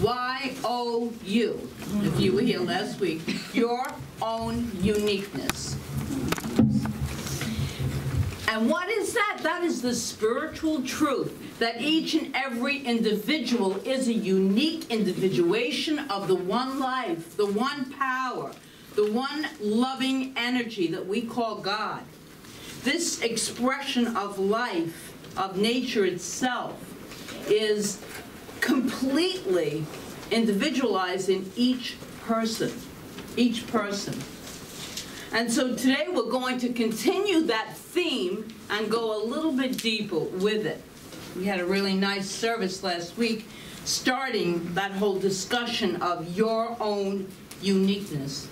Y-O-U, if you were here last week, your own uniqueness. And what is that? That is the spiritual truth that each and every individual is a unique individuation of the one life, the one power, the one loving energy that we call God. This expression of life, of nature itself, is completely individualized in each person. Each person. And so today we're going to continue that theme and go a little bit deeper with it. We had a really nice service last week starting that whole discussion of your own uniqueness.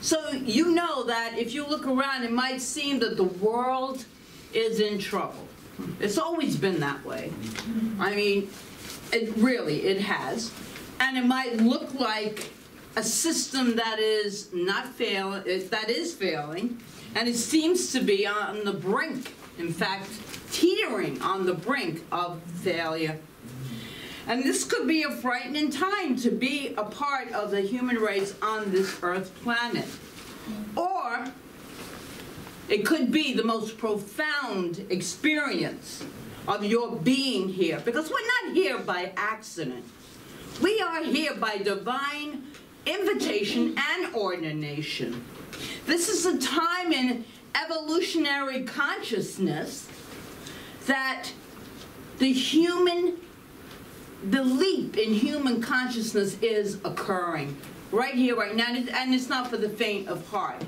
So you know that if you look around, it might seem that the world is in trouble. It's always been that way. I mean, it has. And it might look like a system that is not failing, that is failing, and it seems to be on the brink, in fact, teetering on the brink of failure. And this could be a frightening time to be a part of the human race on this earth planet. Or it could be the most profound experience of your being here, because we're not here by accident. We are here by divine invitation and ordination. This is a time in evolutionary consciousness that the leap in human consciousness is occurring right here, right now, and it's not for the faint of heart.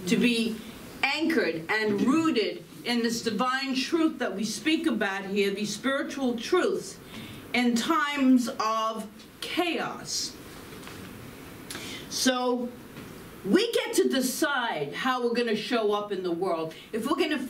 To be anchored and rooted in this divine truth that we speak about here, these spiritual truths, in times of chaos. So we get to decide how we're going to show up in the world. If we're going to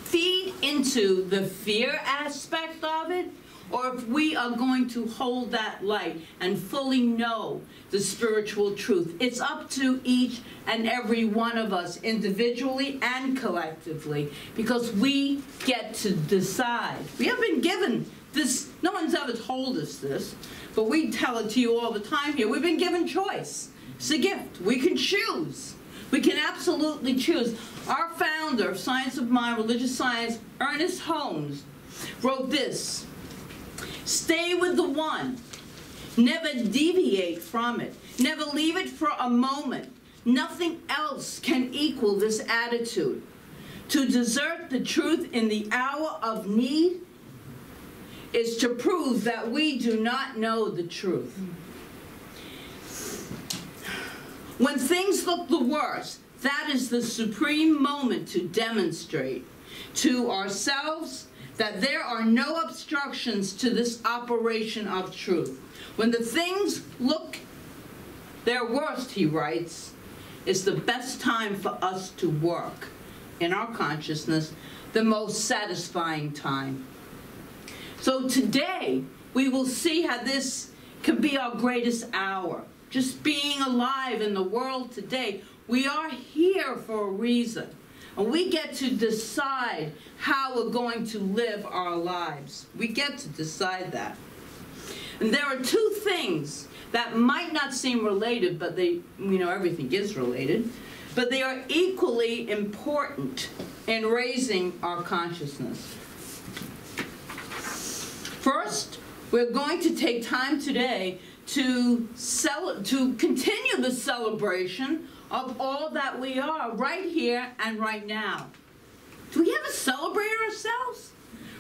feed into the fear aspect of it, or if we are going to hold that light and fully know the spiritual truth. It's up to each and every one of us, individually and collectively, because we get to decide. We have been given this, no one's ever told us this, but we tell it to you all the time here. We've been given choice. It's a gift. We can choose. We can absolutely choose. Our founder of Science of Mind, Religious Science, Ernest Holmes, wrote this: stay with the one. Never deviate from it. Never leave it for a moment. Nothing else can equal this attitude. To desert the truth in the hour of need is to prove that we do not know the truth. When things look the worst, that is the supreme moment to demonstrate to ourselves that there are no obstructions to this operation of truth. When the things look their worst, he writes, is the best time for us to work in our consciousness, the most satisfying time. So today, we will see how this could be our greatest hour. Just being alive in the world today, we are here for a reason. And we get to decide how we're going to live our lives. We get to decide that. And there are two things that might not seem related, but they, everything is related, but they are equally important in raising our consciousness. First, we're going to take time today to continue the celebration of all that we are right here and right now. Do we ever celebrate ourselves?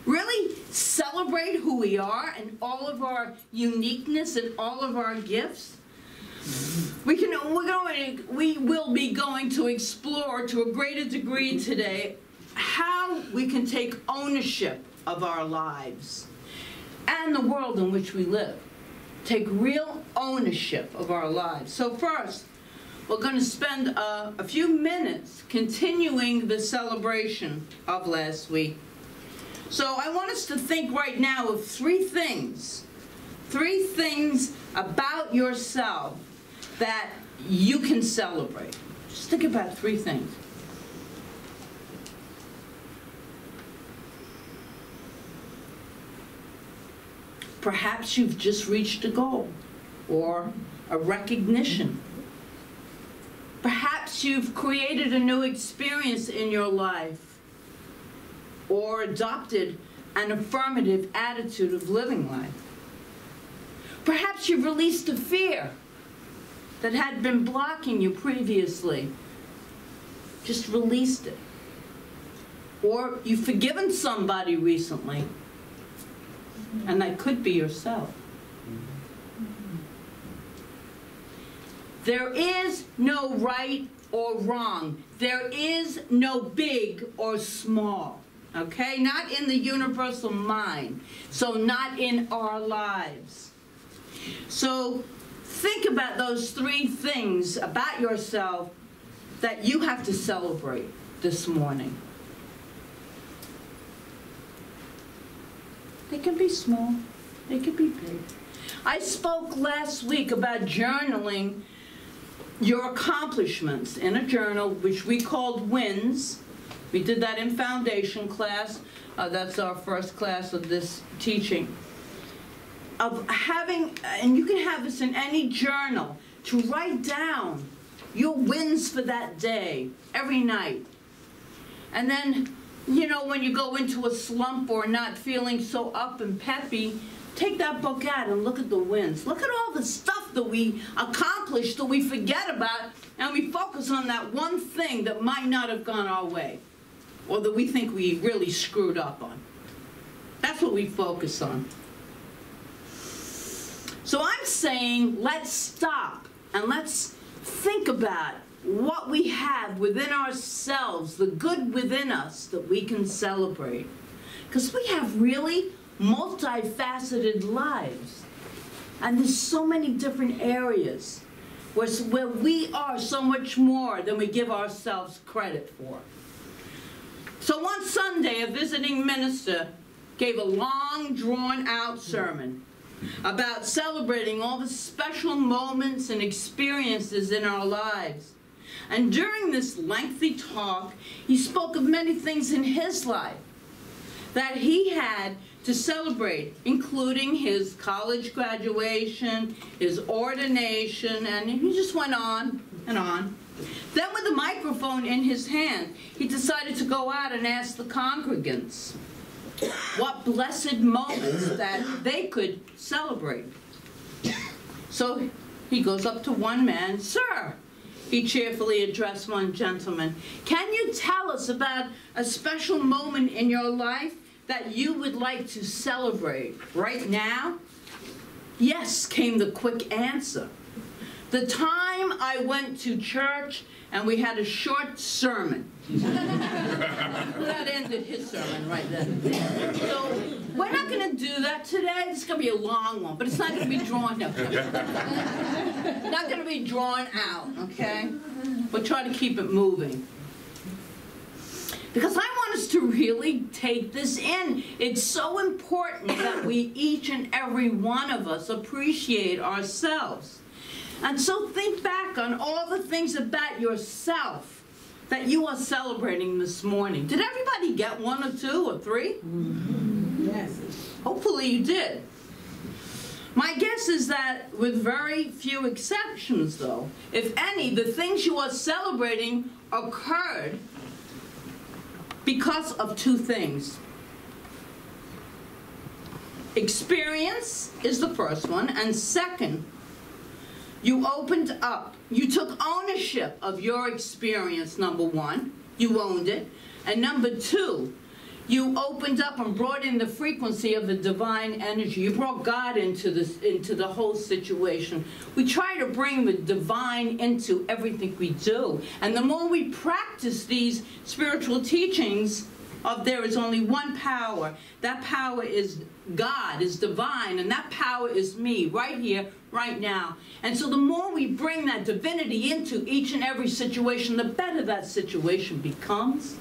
Really celebrate who we are and all of our uniqueness and all of our gifts? We will be going to explore to a greater degree today how we can take ownership of our lives and the world in which we live. Take real ownership of our lives. So first, we're going to spend a few minutes continuing the celebration of last week. So I want us to think right now of three things about yourself that you can celebrate. Just think about three things. Perhaps you've just reached a goal or a recognition. Perhaps you've created a new experience in your life or adopted an affirmative attitude of living life. Perhaps you've released a fear that had been blocking you previously. Just released it. Or you've forgiven somebody recently, and that could be yourself. There is no right or wrong. There is no big or small. Okay? Not in the universal mind. So not in our lives. So think about those three things about yourself that you have to celebrate this morning. They can be small. They can be big. I spoke last week about journaling your accomplishments in a journal, which we called wins. We did that in foundation class. That's our first class of this teaching. Of having, and you can have this in any journal, to write down your wins for that day, every night. And then, you know, when you go into a slump or not feeling so up and peppy, take that book out and look at the wins. Look at all the stuff that we accomplished that we forget about, and we focus on that one thing that might not have gone our way, or that we think we really screwed up on. That's what we focus on. So I'm saying, let's stop and let's think about what we have within ourselves, the good within us that we can celebrate. Because we have really multifaceted lives. And there's so many different areas where we are so much more than we give ourselves credit for. So one Sunday, a visiting minister gave a long, drawn-out sermon about celebrating all the special moments and experiences in our lives. And during this lengthy talk, he spoke of many things in his life that he had to celebrate, including his college graduation, his ordination, and he just went on and on. Then with the microphone in his hand, he decided to go out and ask the congregants what blessed moments that they could celebrate. So he goes up to one man. "Sir," he cheerfully addressed one gentleman, "can you tell us about a special moment in your life that you would like to celebrate right now?" "Yes," came the quick answer. "The time I went to church and we had a short sermon." That ended his sermon right then. So we're not going to do that today. It's going to be a long one, but it's not going to be drawn out. Not going to be drawn out, okay? We'll try to keep it moving. Because I want us to really take this in. It's so important that we, each and every one of us, appreciate ourselves. And so think back on all the things about yourself that you are celebrating this morning. Did everybody get one or two or three? Yes. Hopefully you did. My guess is that with very few exceptions, though, if any, the things you are celebrating occurred because of two things. Experience is the first one, and second, you opened up. You took ownership of your experience, number one. You owned it. And number two, you opened up and brought in the frequency of the divine energy. You brought God into the whole situation. We try to bring the divine into everything we do. And the more we practice these spiritual teachings of there is only one power, that power is God, is divine, and that power is me right here, right now. And so the more we bring that divinity into each and every situation, the better that situation becomes.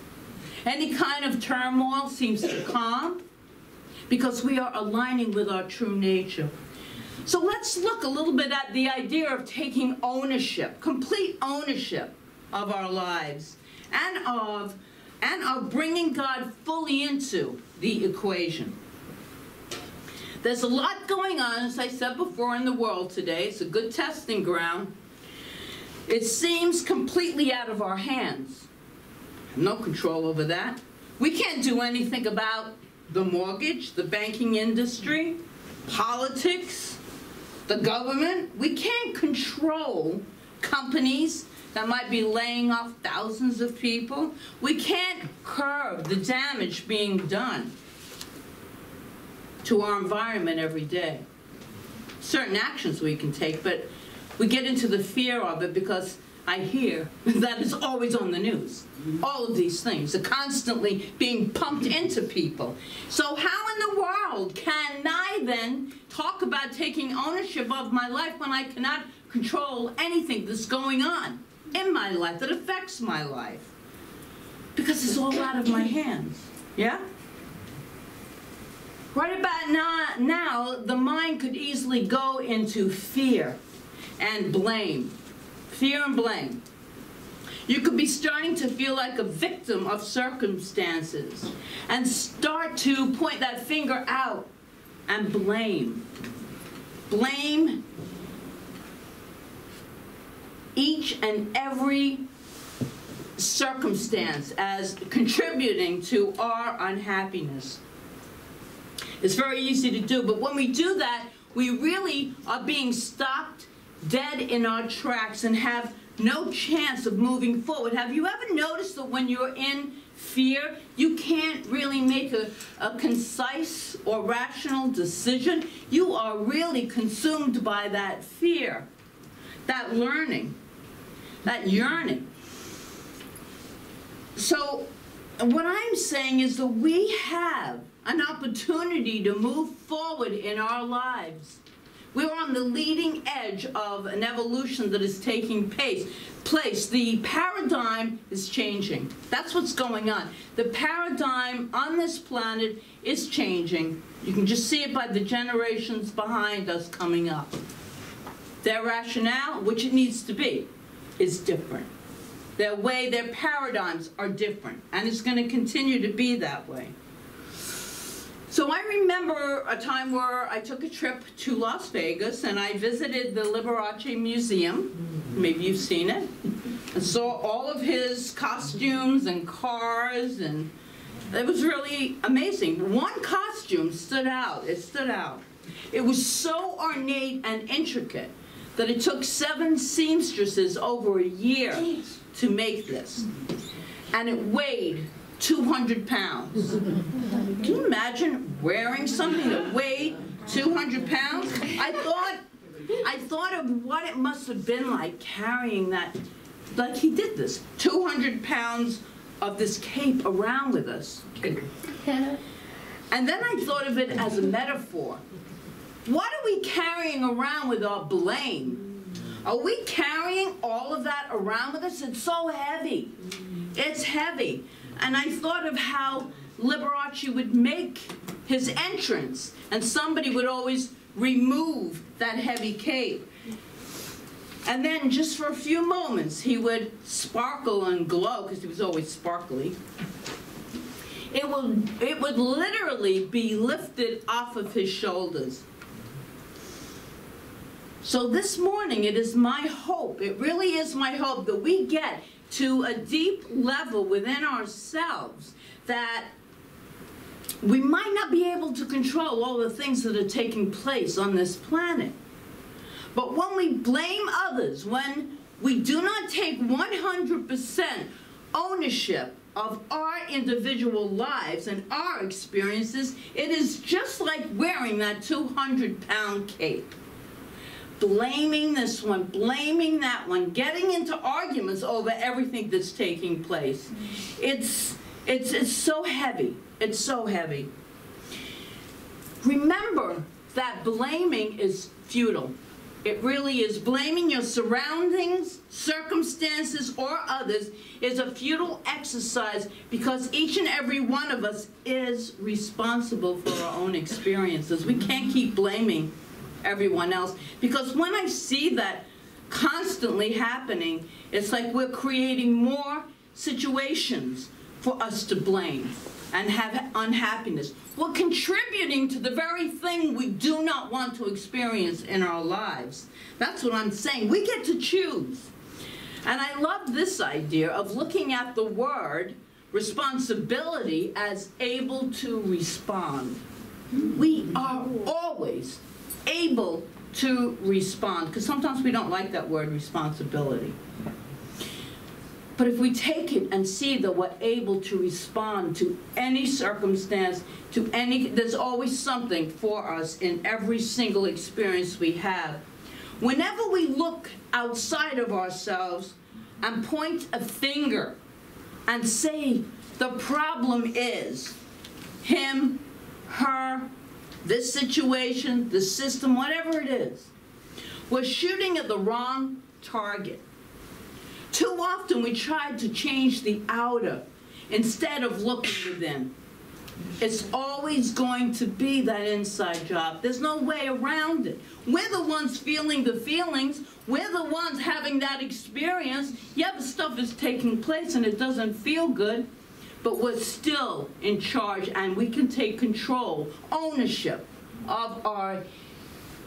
Any kind of turmoil seems to calm because we are aligning with our true nature. So let's look a little bit at the idea of taking ownership, complete ownership of our lives, and of bringing God fully into the equation. There's a lot going on, as I said before, in the world today. It's a good testing ground. It seems completely out of our hands. No control over that. We can't do anything about the mortgage, the banking industry, politics, the government. We can't control companies that might be laying off thousands of people. We can't curb the damage being done to our environment every day. Certain actions we can take, but we get into the fear of it because I hear that it's always on the news. All of these things are constantly being pumped into people. So how in the world can I then talk about taking ownership of my life when I cannot control anything that's going on in my life that affects my life? Because it's all out of my hands. Yeah? Right about now, the mind could easily go into fear and blame. Fear and blame. You could be starting to feel like a victim of circumstances and start to point that finger out and blame. Blame each and every circumstance as contributing to our unhappiness. It's very easy to do, but when we do that, we really are being stopped dead in our tracks and have no chance of moving forward. Have you ever noticed that when you're in fear, you can't really make a concise or rational decision? You are really consumed by that fear, that learning, that yearning. So what I'm saying is that we have an opportunity to move forward in our lives. We're on the leading edge of an evolution that is taking place. The paradigm is changing. That's what's going on. The paradigm on this planet is changing. You can just see it by the generations behind us coming up. Their rationale, which it needs to be, is different. Their way, their paradigms are different, and it's going to continue to be that way. So I remember a time where I took a trip to Las Vegas and I visited the Liberace Museum. Maybe you've seen it. And saw all of his costumes and cars, and it was really amazing. One costume stood out. It stood out. It was so ornate and intricate that it took 7 seamstresses over a year to make this. And it weighed 200 pounds. Can you imagine wearing something that weighed 200 pounds? I thought of what it must have been like carrying that, like he did this, 200 pounds of this cape around with us. And then I thought of it as a metaphor. What are we carrying around with our blame? Are we carrying all of that around with us? It's so heavy. It's heavy. And I thought of how Liberace would make his entrance, and somebody would always remove that heavy cape. And then just for a few moments, he would sparkle and glow, because he was always sparkly. It would literally be lifted off of his shoulders. So this morning, it is my hope, it really is my hope, that we get to a deep level within ourselves that we might not be able to control all the things that are taking place on this planet. But when we blame others, when we do not take 100% ownership of our individual lives and our experiences, it is just like wearing that 200-pound cape. Blaming this one, blaming that one, getting into arguments over everything that's taking place. It's so heavy. It's so heavy. Remember that blaming is futile. It really is. Blaming your surroundings, circumstances, or others is a futile exercise because each and every one of us is responsible for our own experiences. We can't keep blaming everyone else, because when I see that constantly happening, it's like we're creating more situations for us to blame and have unhappiness. We're contributing to the very thing we do not want to experience in our lives. That's what I'm saying. We get to choose. And I love this idea of looking at the word responsibility as able to respond. We are always able to respond, because sometimes we don't like that word responsibility. But if we take it and see that we're able to respond to any circumstance, there's always something for us in every single experience we have. Whenever we look outside of ourselves and point a finger and say the problem is him, her, this situation, the system, whatever it is, we're shooting at the wrong target. Too often we try to change the outer instead of looking within. It's always going to be that inside job. There's no way around it. We're the ones feeling the feelings. We're the ones having that experience. Yeah, the stuff is taking place and it doesn't feel good, but we're still in charge and we can take control, ownership of our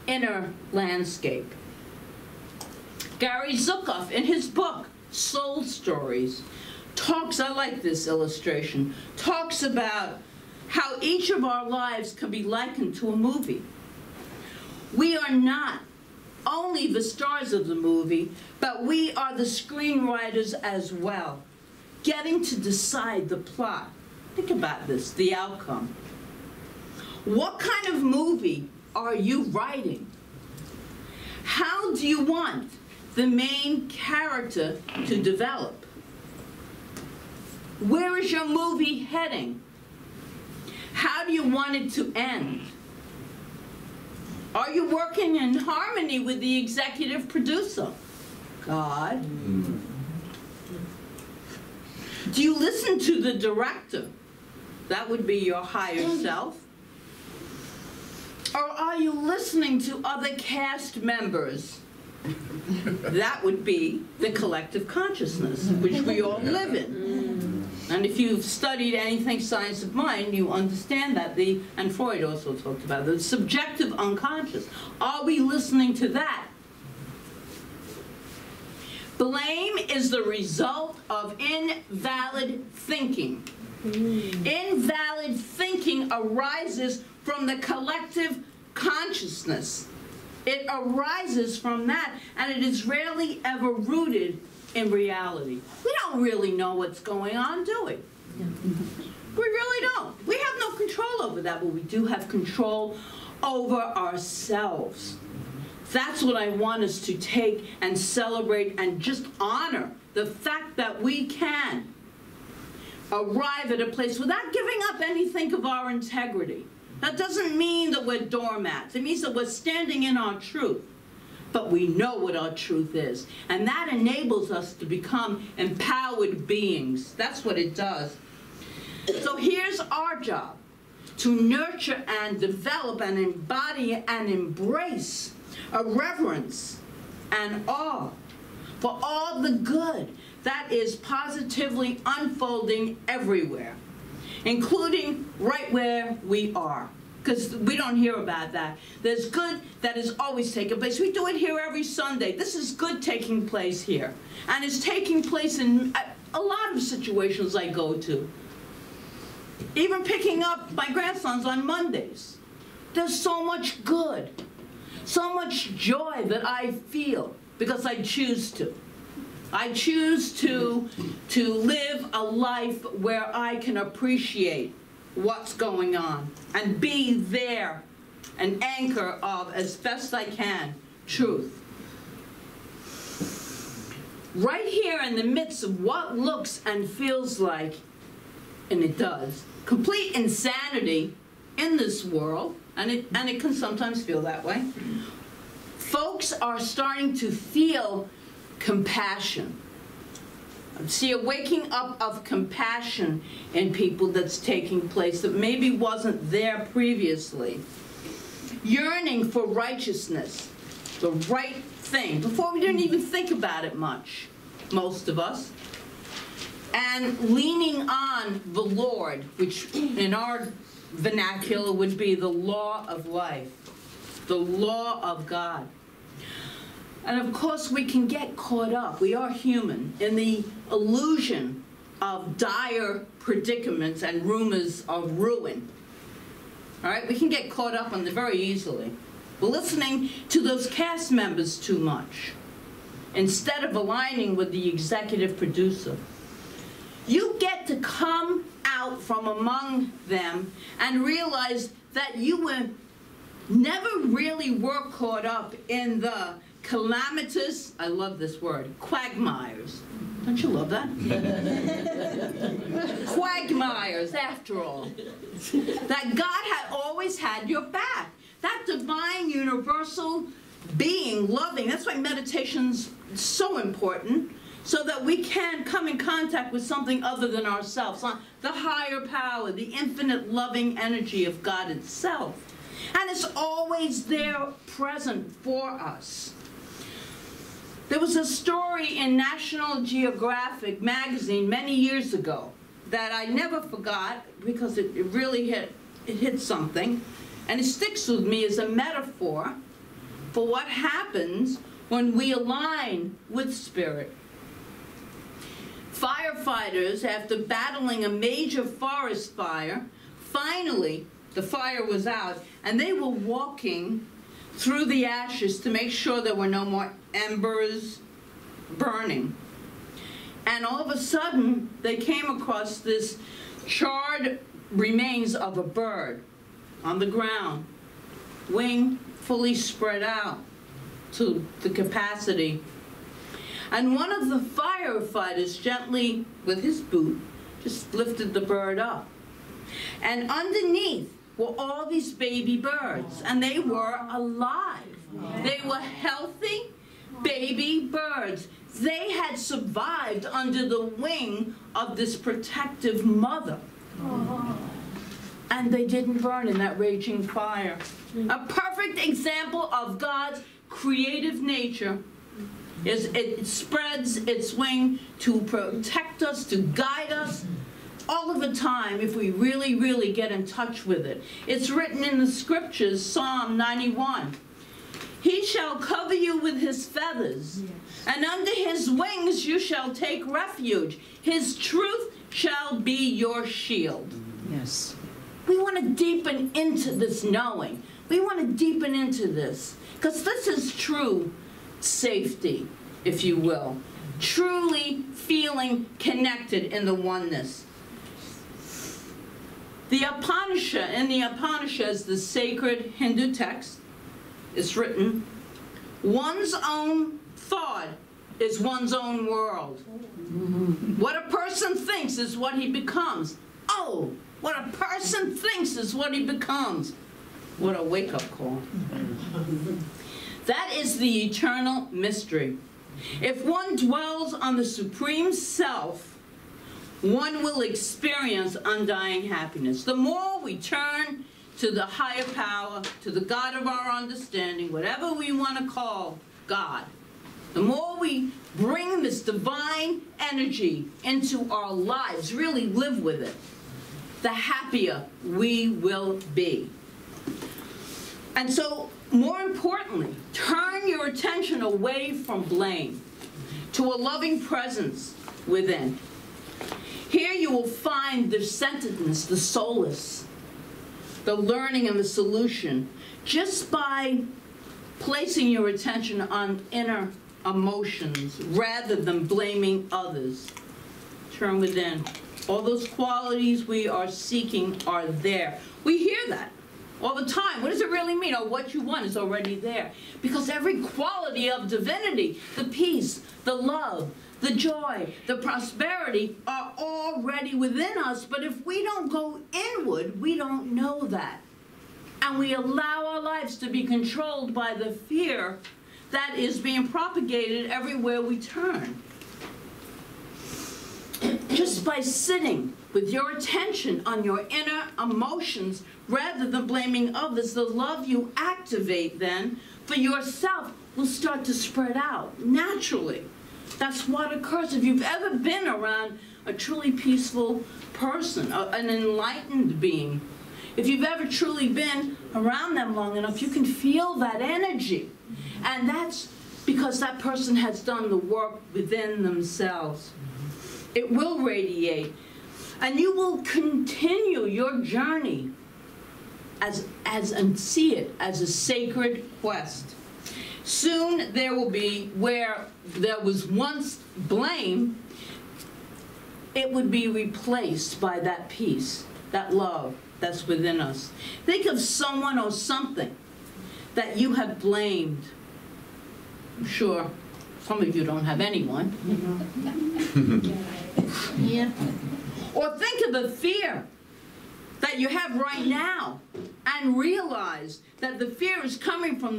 inner landscape. Gary Zukav, in his book, Soul Stories, talks, I like this illustration, talks about how each of our lives can be likened to a movie. We are not only the stars of the movie, but we are the screenwriters as well, getting to decide the plot. Think about this, the outcome. What kind of movie are you writing? How do you want the main character to develop? Where is your movie heading? How do you want it to end? Are you working in harmony with the executive producer, God? Do you listen to the director? That would be your higher self. Or are you listening to other cast members? That would be the collective consciousness, which we all live in. And if you've studied anything science of mind, you understand that. And Freud also talked about the subjective unconscious. Are we listening to that? Blame is the result of invalid thinking. Invalid thinking arises from the collective consciousness. It arises from that, and it is rarely ever rooted in reality. We don't really know what's going on, do we? We really don't. We have no control over that, but we do have control over ourselves. That's what I want us to take and celebrate and just honor the fact that we can arrive at a place without giving up anything of our integrity. That doesn't mean that we're doormats. It means that we're standing in our truth. But we know what our truth is. And that enables us to become empowered beings. That's what it does. So here's our job: to nurture and develop and embody and embrace a reverence and awe for all the good that is positively unfolding everywhere, including right where we are, because we don't hear about that. There's good that is always taking place. We do it here every Sunday. This is good taking place here, and it's taking place in a lot of situations I go to. Even picking up my grandsons on Mondays. There's so much good, so much joy that I feel because I choose to. I choose to live a life where I can appreciate what's going on and be there, an anchor of, as best I can, truth. Right here in the midst of what looks and feels like, and it does, complete insanity in this world, and it can sometimes feel that way, folks are starting to feel compassion. See a waking up of compassion in people that's taking place that maybe wasn't there previously. Yearning for righteousness, the right thing, before we didn't even think about it much, most of us. and leaning on the Lord, which in our vernacular would be the law of life, the law of God. And of course, we can get caught up, we are human, in the illusion of dire predicaments and rumors of ruin. All right, we can get caught up on it very easily. We're listening to those cast members too much, instead of aligning with the executive producer. You get to come out from among them and realize that you never really were caught up in the calamitous, I love this word, quagmires. Don't you love that? Quagmires, after all. That God had always had your back. That divine, universal being, loving. That's why meditation's so important, so that we can come in contact with something other than ourselves, the higher power, the infinite loving energy of God itself. And it's always there present for us. There was a story in National Geographic magazine many years ago that I never forgot because it really hit something. And it sticks with me as a metaphor for what happens when we align with spirit. Firefighters, after battling a major forest fire, finally the fire was out, and they were walking through the ashes to make sure there were no more embers burning. And all of a sudden, they came across this charred remains of a bird on the ground, wing fully spread out to the capacity. And one of the firefighters gently, with his boot, just lifted the bird up. And underneath were all these baby birds, and they were alive. They were healthy baby birds. They had survived under the wing of this protective mother. And they didn't burn in that raging fire. A perfect example of God's creative nature is it spreads its wing to protect us, to guide us all of the time if we really, really get in touch with it. It's written in the scriptures, Psalm 91. He shall cover you with his feathers, and under his wings you shall take refuge. His truth shall be your shield. Yes. We want to deepen into this knowing. We want to deepen into this, because this is true safety, if you will. Truly feeling connected in the oneness. The Upanishad, in the Upanishads, the sacred Hindu text, is written, one's own thought is one's own world. What a person thinks is what he becomes. Oh, what a person thinks is what he becomes. What a wake-up call. That is the eternal mystery. If one dwells on the Supreme Self, one will experience undying happiness. The more we turn to the higher power, to the God of our understanding, whatever we want to call God, the more we bring this divine energy into our lives, really live with it, the happier we will be. And so, more importantly, turn your attention away from blame to a loving presence within. Here you will find the centeredness, the solace, the learning and the solution, just by placing your attention on inner emotions rather than blaming others. Turn within. All those qualities we are seeking are there. We hear that all the time. What does it really mean? Oh, what you want is already there. Because every quality of divinity, the peace, the love, the joy, the prosperity are already within us. But if we don't go inward, we don't know that. And we allow our lives to be controlled by the fear that is being propagated everywhere we turn. Just by sitting with your attention on your inner emotions rather than blaming others, the love you activate then for yourself will start to spread out naturally. That's what occurs. If you've ever been around a truly peaceful person, an enlightened being. If you've ever truly been around them long enough, you can feel that energy. And that's because that person has done the work within themselves. It will radiate. And you will continue your journey and see it as a sacred quest. Soon there will be, where there was once blame, it would be replaced by that peace, that love that's within us. Think of someone or something that you have blamed. I'm sure some of you don't have anyone. Yeah. Or think of the fear that you have right now and realize that the fear is coming from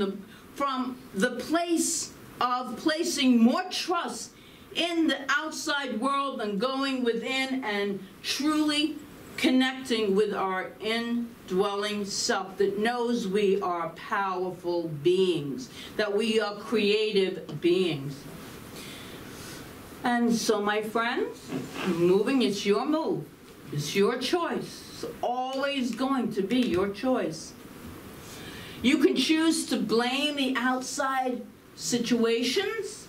the place of placing more trust in the outside world than going within and truly connecting with our indwelling self that knows we are powerful beings, that we are creative beings. And so, my friends, moving, it's your move. It's your choice. It's always going to be your choice. You can choose to blame the outside situations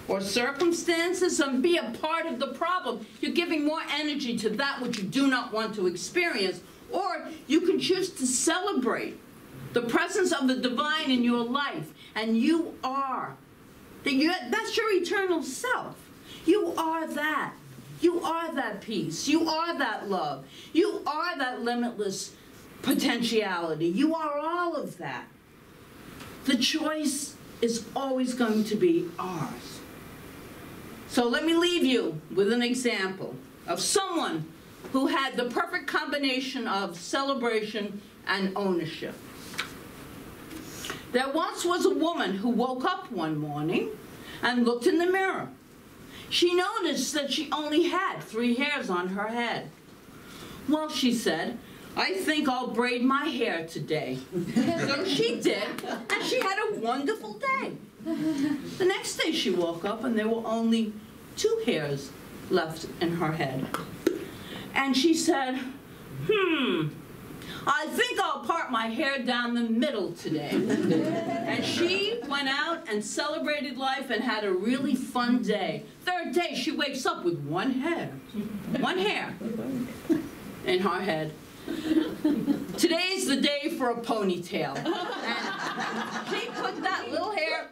or circumstances and be a part of the problem. You're giving more energy to that which you do not want to experience. Or you can choose to celebrate the presence of the divine in your life. And you are. That's your eternal self. You are that. You are that peace. You are that love. You are that limitless potentiality. You are all of that. The choice is always going to be ours. So let me leave you with an example of someone who had the perfect combination of celebration and ownership. There once was a woman who woke up one morning and looked in the mirror. She noticed that she only had 3 hairs on her head. Well, she said, I think I'll braid my hair today. So she did, and she had a wonderful day. The next day she woke up and there were only 2 hairs left in her head. And she said, I think I'll part my hair down the middle today. And she went out and celebrated life and had a really fun day. 3rd day, she wakes up with 1 hair in her head. Today's the day for a ponytail. And she put that little hair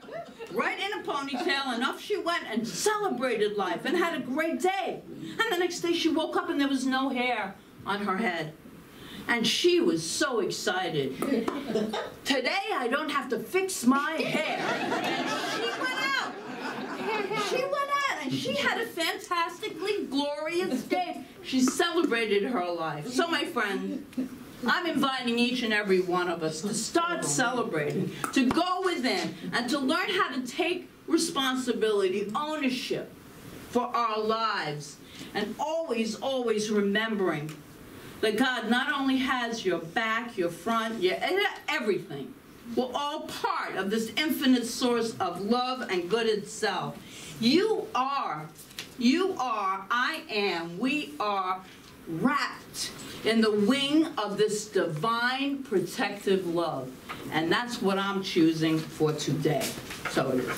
right in a ponytail, and off she went and celebrated life and had a great day. And the next day she woke up and there was no hair on her head. And she was so excited. Today I don't have to fix my hair. And she went out. She went out and she had a fantastically glorious day. She celebrated her life. So my friend, I'm inviting each and every one of us to start celebrating, to go within, and to learn how to take responsibility, ownership for our lives. And always, always remembering that God not only has your back, your front, your everything. We're all part of this infinite source of love and good itself. You are, I am, we are wrapped in the wing of this divine protective love. And that's what I'm choosing for today. So it is.